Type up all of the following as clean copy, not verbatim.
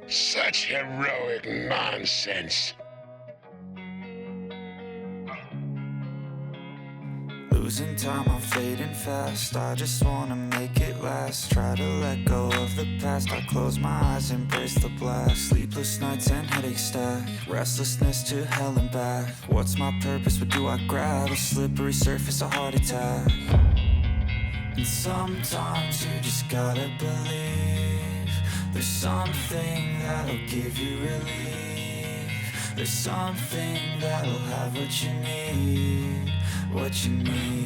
Such heroic nonsense. Losing time, I'm fading fast. I just wanna make it last. Try to let go of the past. I close my eyes, embrace the blast. Sleepless nights and headaches stack. Restlessness to hell and back. What's my purpose? What do I grab? A slippery surface, a heart attack. And sometimes you just gotta believe there's something that'll give you relief. There's something that'll have what you need, what you need.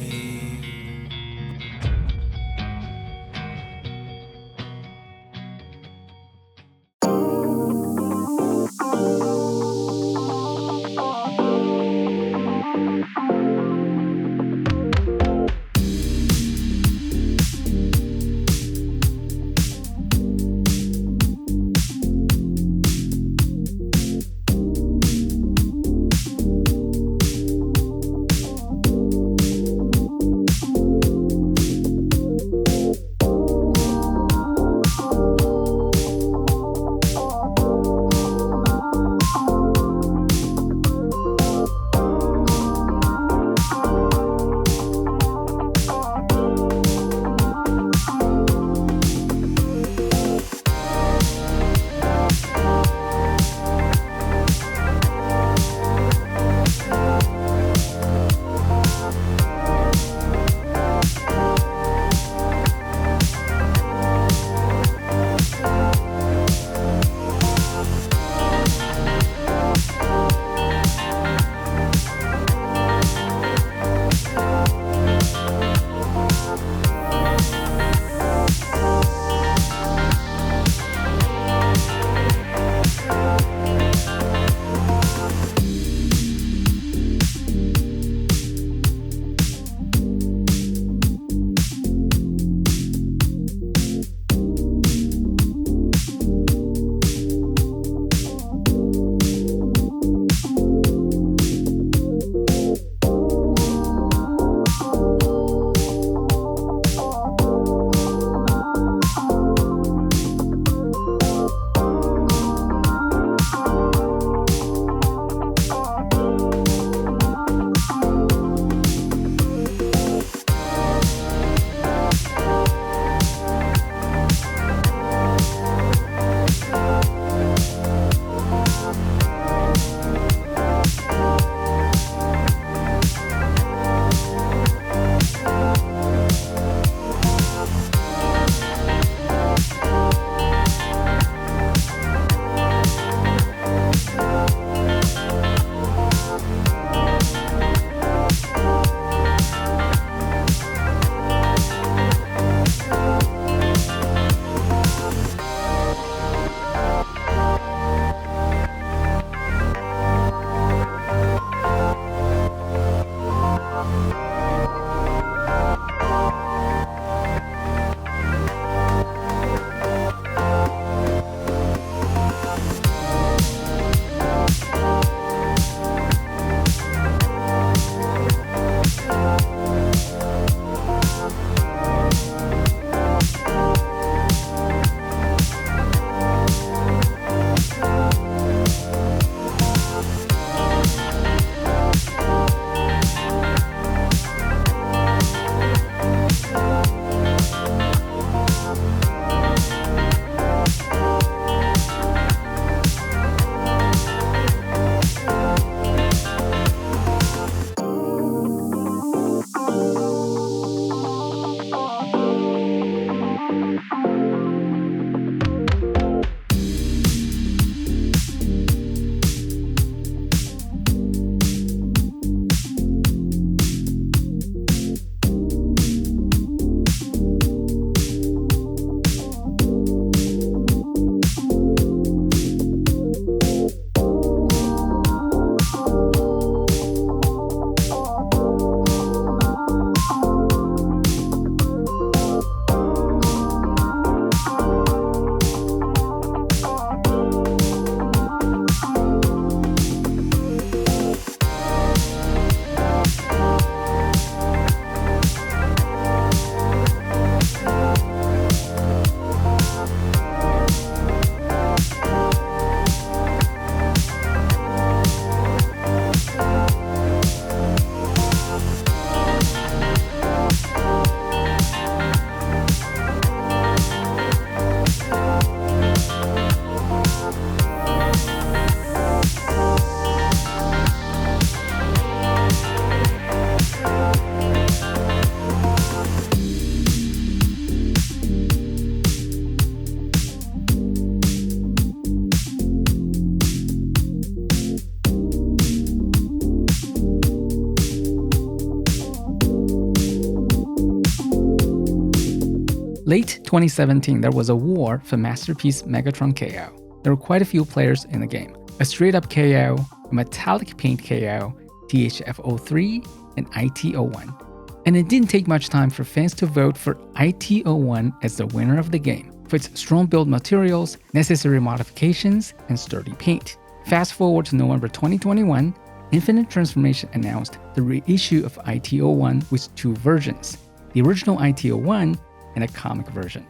Late 2017, there was a war for Masterpiece Megatron KO. There were quite a few players in the game. A straight-up KO, a metallic paint KO, THF03, and IT01. And it didn't take much time for fans to vote for IT01 as the winner of the game, for its strong build materials, necessary modifications, and sturdy paint. Fast forward to November 2021, Infinite Transformation announced the reissue of IT01 with two versions, the original IT01 and a comic version.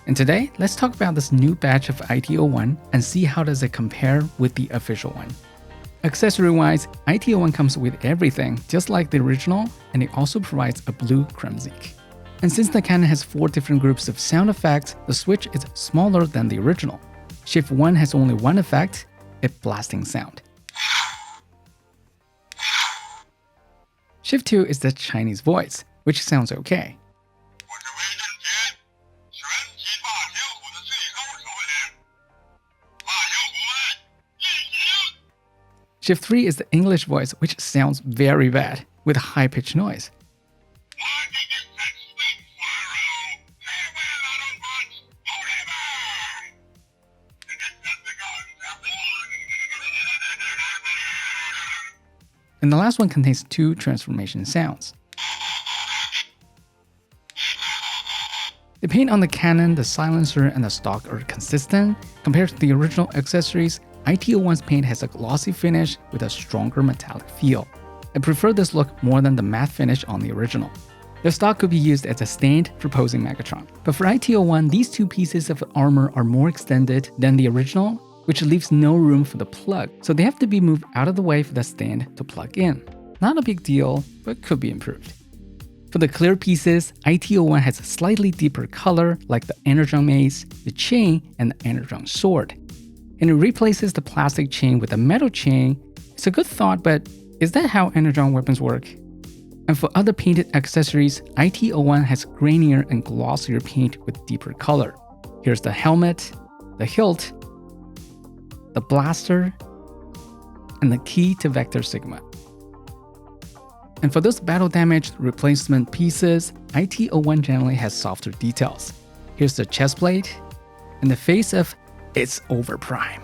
And today, let's talk about this new batch of IT01 and see how does it compare with the official one. Accessory-wise, IT01 comes with everything, just like the original, and it also provides a blue Kremzik. And since the cannon has 4 different groups of sound effects, the switch is smaller than the original. Shift 1 has only one effect, a blasting sound. Shift 2 is the Chinese voice, which sounds okay. Shift 3 is the English voice, which sounds very bad, with high-pitched noise. And the last one contains 2 transformation sounds. The paint on the cannon, the silencer, and the stock are consistent. Compared to the original accessories, IT01's paint has a glossy finish with a stronger metallic feel. I prefer this look more than the matte finish on the original. The stock could be used as a stand for posing Megatron. But for IT01, these 2 pieces of armor are more extended than the original, which leaves no room for the plug, so they have to be moved out of the way for the stand to plug in. Not a big deal, but could be improved. For the clear pieces, IT01 has a slightly deeper color like the Energon mace, the chain, and the Energon sword. And it replaces the plastic chain with a metal chain. It's a good thought, but is that how Energon weapons work? And for other painted accessories, IT01 has grainier and glossier paint with deeper color. Here's the helmet, the hilt, the blaster, and the key to Vector Sigma. And for those battle damaged replacement pieces, IT01 generally has softer details. Here's the chest plate and the face of It's Over Prime.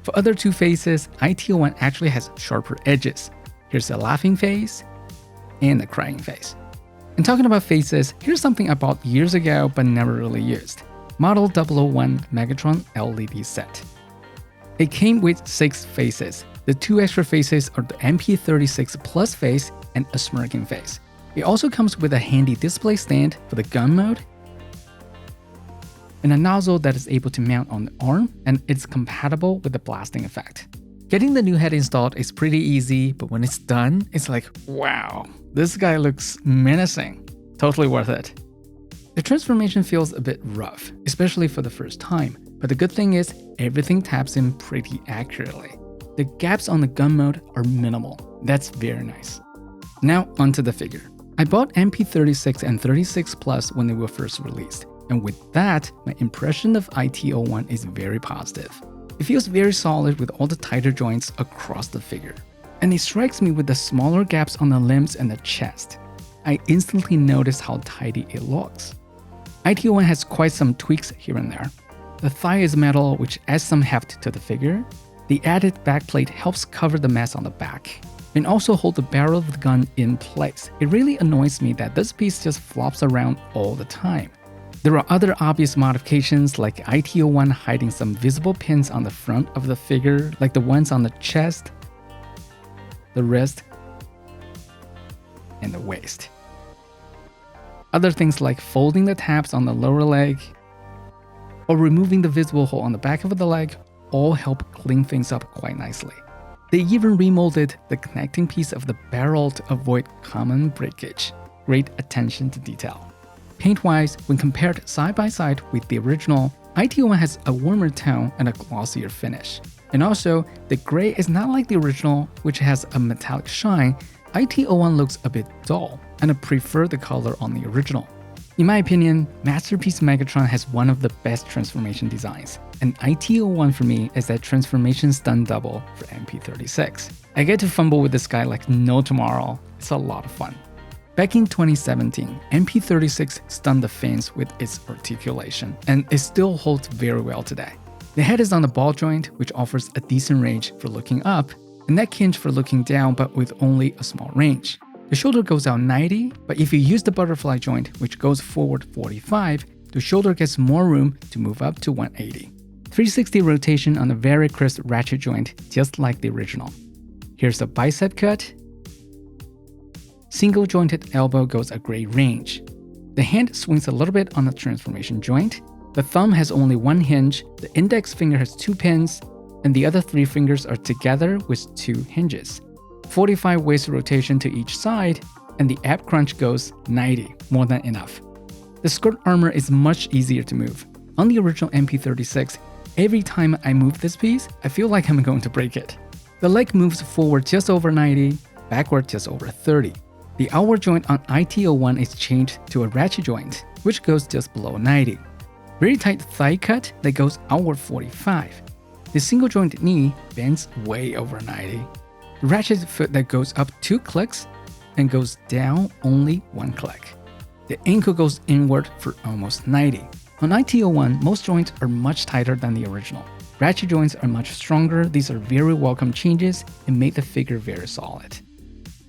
For other 2 faces, IT01 actually has sharper edges. Here's the laughing face and the crying face. And talking about faces, here's something I bought years ago but never really used. Model 001 Megatron LED set. It came with 6 faces. The 2 extra faces are the MP36 Plus face and a smirking face. It also comes with a handy display stand for the gun mode, and a nozzle that is able to mount on the arm, and it's compatible with the blasting effect. Getting the new head installed is pretty easy, but when it's done, it's like, wow, this guy looks menacing. Totally worth it. The transformation feels a bit rough, especially for the first time, but the good thing is everything taps in pretty accurately. The gaps on the gun mode are minimal. That's very nice. Now onto the figure. I bought MP36 and 36 Plus when they were first released. And with that, my impression of IT01 is very positive. It feels very solid with all the tighter joints across the figure. And it strikes me with the smaller gaps on the limbs and the chest. I instantly notice how tidy it looks. IT01 has quite some tweaks here and there. The thigh is metal, which adds some heft to the figure. The added backplate helps cover the mess on the back, and also hold the barrel of the gun in place. It really annoys me that this piece just flops around all the time. There are other obvious modifications like IT01 hiding some visible pins on the front of the figure, like the ones on the chest, the wrist, and the waist. Other things like folding the tabs on the lower leg or removing the visible hole on the back of the leg all help clean things up quite nicely. They even remolded the connecting piece of the barrel to avoid common breakage. Great attention to detail. Paint-wise, when compared side by side with the original, IT01 has a warmer tone and a glossier finish. And also, the gray is not like the original, which has a metallic shine. IT01 looks a bit dull, and I prefer the color on the original. In my opinion, Masterpiece Megatron has one of the best transformation designs, and IT01 for me is that transformation stun double for MP36. I get to fumble with this guy like no tomorrow. It's a lot of fun. Back in 2017, MP36 stunned the fans with its articulation, and it still holds very well today. The head is on the ball joint, which offers a decent range for looking up, a neck hinge for looking down but with only a small range. The shoulder goes out 90, but if you use the butterfly joint, which goes forward 45, the shoulder gets more room to move up to 180. 360 rotation on a very crisp ratchet joint, just like the original. Here's a bicep cut. Single jointed elbow goes a great range. The hand swings a little bit on the transformation joint. The thumb has only one hinge, the index finger has 2 pins, and the other 3 fingers are together with 2 hinges. 45 waist rotation to each side, and the ab crunch goes 90, more than enough. The skirt armor is much easier to move. On the original MP36, every time I move this piece, I feel like I'm going to break it. The leg moves forward just over 90, backward just over 30. The outward joint on IT01 is changed to a ratchet joint, which goes just below 90. Very tight thigh cut that goes outward 45. The single joint knee bends way over 90. The ratchet foot that goes up 2 clicks and goes down only 1 click. The ankle goes inward for almost 90. On IT01, most joints are much tighter than the original. Ratchet joints are much stronger. These are very welcome changes and make the figure very solid.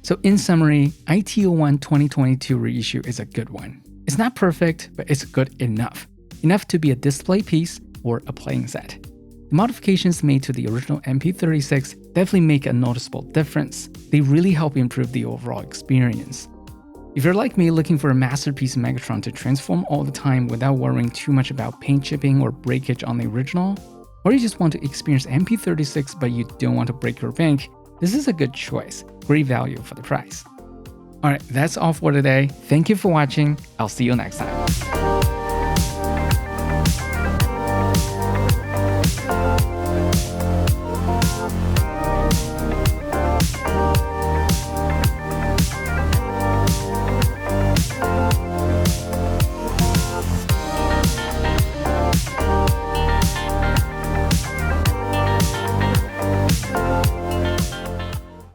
So in summary, IT01 2022 reissue is a good one. It's not perfect, but it's good enough. Enough to be a display piece or a playing set. The modifications made to the original MP36 definitely make a noticeable difference. They really help improve the overall experience. If you're like me looking for a Masterpiece Megatron to transform all the time without worrying too much about paint chipping or breakage on the original, or you just want to experience MP36 but you don't want to break your bank, this is a good choice. Great value for the price. Alright, that's all for today. Thank you for watching. I'll see you next time.